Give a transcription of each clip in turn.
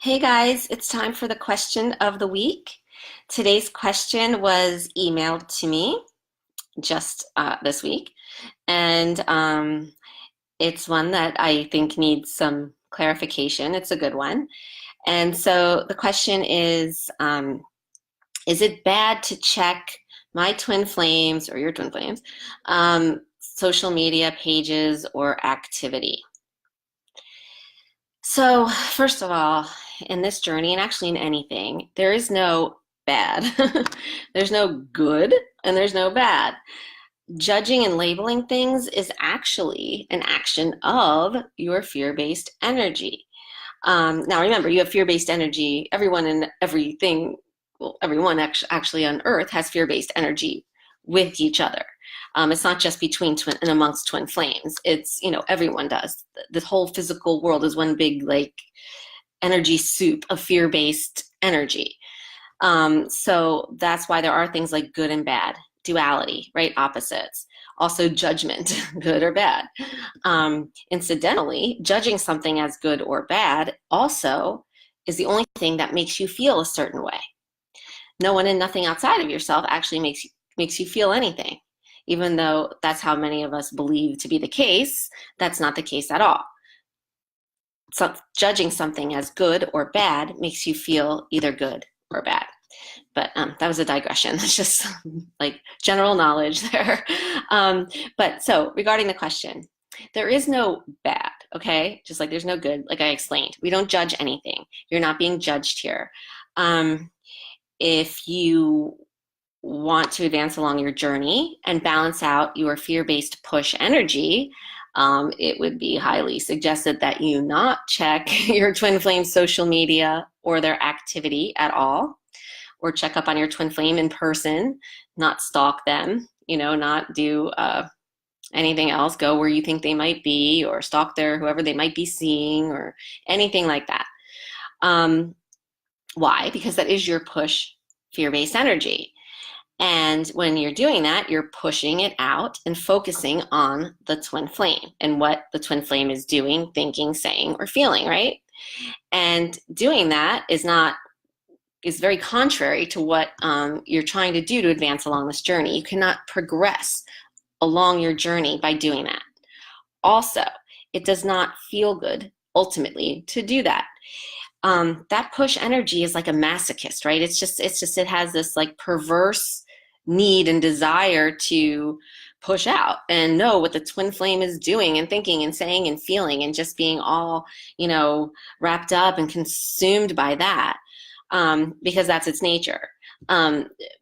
Hey guys, it's time for the question of the week. Today's question was emailed to me just this week, and it's one that I think needs some clarification. It's a good one. And so the question is it bad to check my twin flames or your twin flames, social media pages or activity? So, first of all, in this journey, and actually in anything, there is no bad. There's no good and there's no bad. Judging and labeling things is actually an action of your fear-based energy. Now, remember, you have fear-based energy. Everyone and everything, well, everyone actually on Earth has fear-based energy with each other. It's not just between twin and amongst twin flames. It's, everyone does. The whole physical world is one big, like, energy soup of fear-based energy. So that's why there are things like good and bad, duality, right? Opposites. Also judgment, good or bad. Incidentally, judging something as good or bad also is the only thing that makes you feel a certain way. No one and nothing outside of yourself actually makes you feel anything. Even though that's how many of us believe to be the case, that's not the case at all. So judging something as good or bad makes you feel either good or bad. But that was a digression. That's just like general knowledge there. But so regarding the question, there is no bad, okay? Just like there's no good, like I explained. We don't judge anything. You're not being judged here. If you want to advance along your journey and balance out your fear-based push energy, it would be highly suggested that you not check your twin flame social media or their activity at all, or check up on your twin flame in person, not stalk them, not do anything else, go where you think they might be, or stalk whoever they might be seeing, or anything like that. Why? Because that is your push fear-based energy. And when you're doing that, you're pushing it out and focusing on the twin flame and what the twin flame is doing, thinking, saying, or feeling, right? And doing that is very contrary to what you're trying to do to advance along this journey. You cannot progress along your journey by doing that. Also, it does not feel good ultimately to do that. That push energy is like a masochist, right? It has this like perverse need and desire to push out and know what the twin flame is doing and thinking and saying and feeling, and just being all, wrapped up and consumed by that, because that's its nature,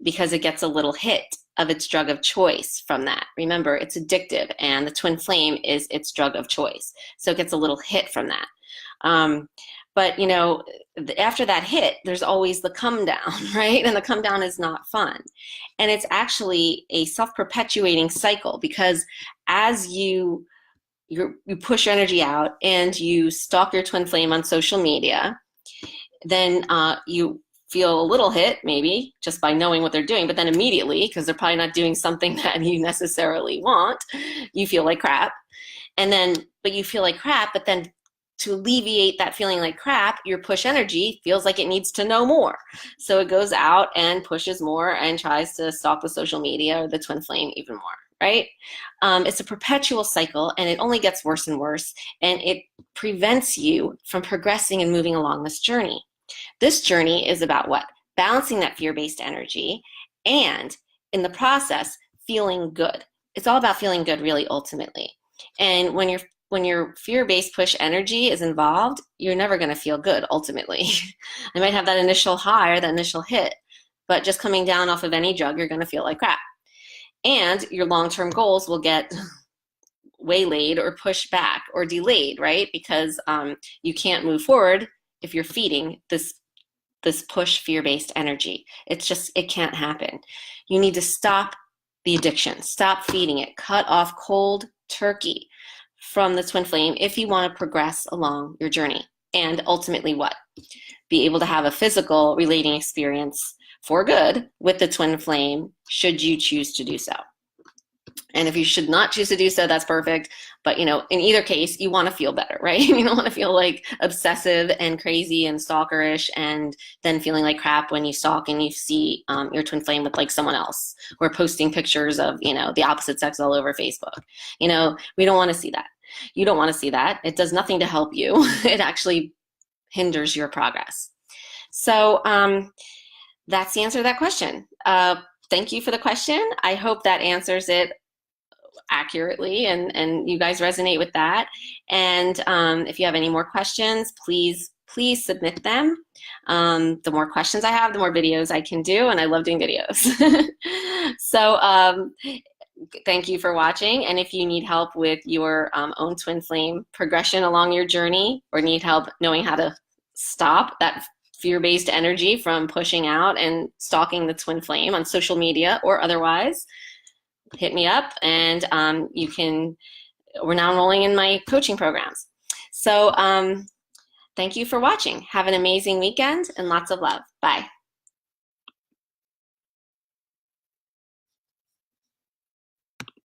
because it gets a little hit of its drug of choice from that. Remember, it's addictive, and the twin flame is its drug of choice. So it gets a little hit from that. But, after that hit, there's always the come down, right? And the come down is not fun. And it's actually a self-perpetuating cycle, because as you push energy out and you stalk your twin flame on social media, then you feel a little hit, maybe just by knowing what they're doing, but then immediately, because they're probably not doing something that you necessarily want, you feel like crap. But you feel like crap, but then to alleviate that feeling like crap, your push energy feels like it needs to know more. So it goes out and pushes more and tries to stalk the social media or the twin flame even more, right? It's a perpetual cycle, and it only gets worse and worse, and it prevents you from progressing and moving along this journey. This journey is about what? Balancing that fear-based energy, and in the process, feeling good. It's all about feeling good, really, ultimately. And when your fear-based push energy is involved, you're never going to feel good, ultimately. You might have that initial high or that initial hit, but just coming down off of any drug, you're going to feel like crap. And your long-term goals will get waylaid or pushed back or delayed, right? Because you can't move forward if you're feeding this push fear-based energy. It can't happen. You need to stop the addiction, stop feeding it, cut off cold turkey from the twin flame if you want to progress along your journey. And ultimately what? Be able to have a physical relating experience for good with the twin flame, should you choose to do so. And if you should not choose to do so, that's perfect. But, you know, in either case, you want to feel better, right? You don't want to feel like obsessive and crazy and stalkerish and then feeling like crap when you stalk and you see your twin flame with like someone else, or posting pictures of, you know, the opposite sex all over Facebook. You know, we don't want to see that. You don't want to see that. It does nothing to help you. It actually hinders your progress. So that's the answer to that question. Thank you for the question. I hope that answers it accurately, and you guys resonate with that. And if you have any more questions, please submit them. The more questions I have, the more videos I can do, and I love doing videos. So thank you for watching. And if you need help with your own twin flame progression along your journey, or need help knowing how to stop that fear-based energy from pushing out and stalking the twin flame on social media or otherwise, hit me up, and we're now enrolling in my coaching programs. So thank you for watching. Have an amazing weekend and lots of love. Bye.